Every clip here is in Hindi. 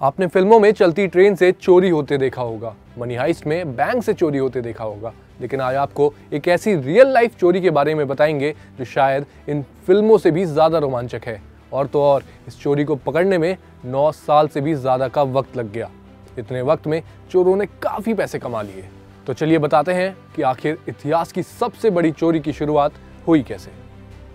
आपने फिल्मों में चलती ट्रेन से चोरी होते देखा होगा, मनी हाइस्ट में बैंक से चोरी होते देखा होगा, लेकिन आज आपको एक ऐसी रियल लाइफ चोरी के बारे में बताएंगे जो शायद इन फिल्मों से भी ज्यादा रोमांचक है। और तो और इस चोरी को पकड़ने में 9 साल से भी ज्यादा का वक्त लग गया। इतने वक्त में चोरों ने काफी पैसे कमा लिए। तो चलिए बताते हैं कि आखिर इतिहास की सबसे बड़ी चोरी की शुरुआत हुई कैसे।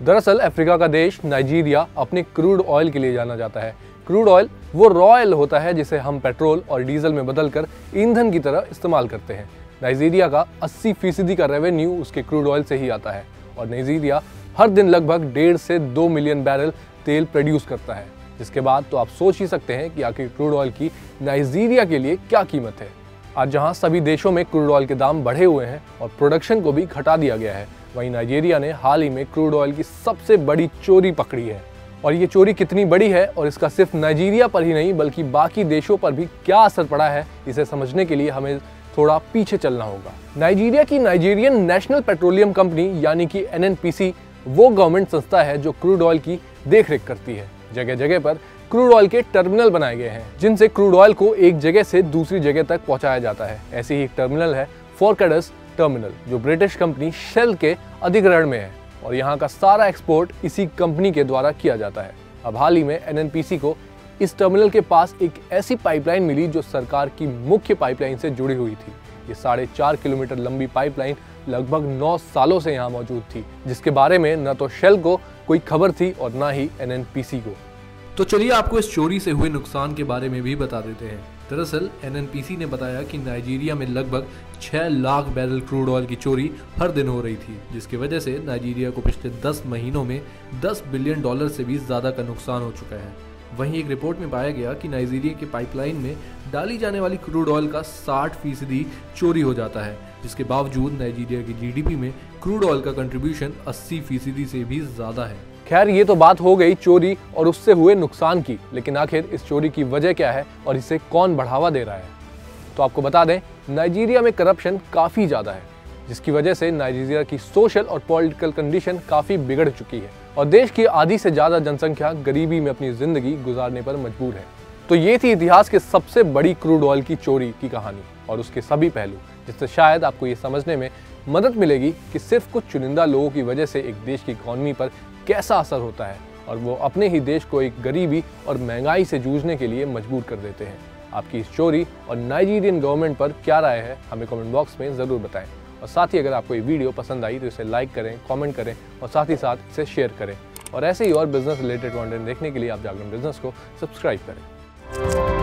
दरअसल अफ्रीका का देश नाइजीरिया अपने क्रूड ऑयल के लिए जाना जाता है। क्रूड ऑयल वो रॉ ऑयल होता है जिसे हम पेट्रोल और डीजल में बदलकर ईंधन की तरह इस्तेमाल करते हैं। नाइजीरिया का 80% का रेवेन्यू उसके क्रूड ऑयल से ही आता है और नाइजीरिया हर दिन लगभग 1.5 से 2 मिलियन बैरल तेल प्रोड्यूस करता है। जिसके बाद तो आप सोच ही सकते हैं कि आखिर क्रूड ऑयल की नाइजीरिया के लिए क्या कीमत है। आज जहां सभी देशों में क्रूड ऑयल के दाम बढ़े हुए हैं और प्रोडक्शन को भी घटा दिया गया है, वहीं नाइजीरिया ने हाल ही में क्रूड ऑयल की सबसे बड़ी चोरी पकड़ी है। और ये चोरी कितनी बड़ी है और इसका सिर्फ नाइजीरिया पर ही नहीं बल्कि बाकी देशों पर भी क्या असर पड़ा है, इसे समझने के लिए हमें थोड़ा पीछे चलना होगा। नाइजीरिया की नाइजीरियन नेशनल पेट्रोलियम कंपनी यानी कि NNPC वो गवर्नमेंट संस्था है जो क्रूड ऑयल की देखरेख करती है। जगह जगह पर क्रूड ऑयल के टर्मिनल बनाए गए हैं जिनसे क्रूड ऑयल को एक जगह से दूसरी जगह तक पहुंचाया जाता है। ऐसे ही एक टर्मिनल है फोरकैडस टर्मिनल जो ब्रिटिश कंपनी शेल के अधिग्रहण में है और यहाँ का सारा एक्सपोर्ट इसी कंपनी के द्वारा किया जाता है। अब हाल ही में NNPC को इस टर्मिनल के पास एक ऐसी पाइपलाइन मिली जो सरकार की मुख्य पाइपलाइन से जुड़ी हुई थी। ये 4.5 किलोमीटर लंबी पाइपलाइन लगभग 9 सालों से यहाँ मौजूद थी, जिसके बारे में न तो शेल को कोई खबर थी और न ही NNPC को। तो चलिए आपको इस चोरी से हुए नुकसान के बारे में भी बता देते हैं। दरअसल NNPC ने बताया कि नाइजीरिया में लगभग 6 लाख बैरल क्रूड ऑयल की चोरी हर दिन हो रही थी, जिसकी वजह से नाइजीरिया को पिछले 10 महीनों में $10 बिलियन से भी ज्यादा का नुकसान हो चुका है। वहीं एक रिपोर्ट में पाया गया कि नाइजीरिया की पाइपलाइन में डाली जाने वाली क्रूड ऑयल का 60% चोरी हो जाता है, जिसके बावजूद नाइजीरिया की GDP में क्रूड ऑयल का कंट्रीब्यूशन 80% से भी ज्यादा है। खैर ये तो बात हो गई चोरी और उससे हुए नुकसान की, लेकिन आखिर इस चोरी की वजह क्या है और इसे कौन बढ़ावा दे रहा है। तो आपको बता दें, नाइजीरिया में करप्शन काफी ज्यादा है, जिसकी वजह से नाइजीरिया की सोशल और पॉलिटिकल कंडीशन काफी बिगड़ चुकी है और देश की आधी से ज्यादा जनसंख्या गरीबी में अपनी जिंदगी गुजारने पर मजबूर है। तो ये थी इतिहास के सबसे बड़ी क्रूड ऑयल की चोरी की कहानी और उसके सभी पहलू, जिससे शायद आपको ये समझने में मदद मिलेगी कि सिर्फ कुछ चुनिंदा लोगों की वजह से एक देश की इकॉनमी पर कैसा असर होता है और वो अपने ही देश को एक गरीबी और महंगाई से जूझने के लिए मजबूर कर देते हैं। आपकी इस चोरी और नाइजीरियन गवर्नमेंट पर क्या राय है, हमें कमेंट बॉक्स में ज़रूर बताएं। और साथ ही अगर आपको ये वीडियो पसंद आई तो इसे लाइक करें, कमेंट करें और साथ ही साथ इसे शेयर करें। और ऐसे ही और बिजनेस रिलेटेड कंटेंट देखने के लिए आप जागरण बिजनेस को सब्सक्राइब करें।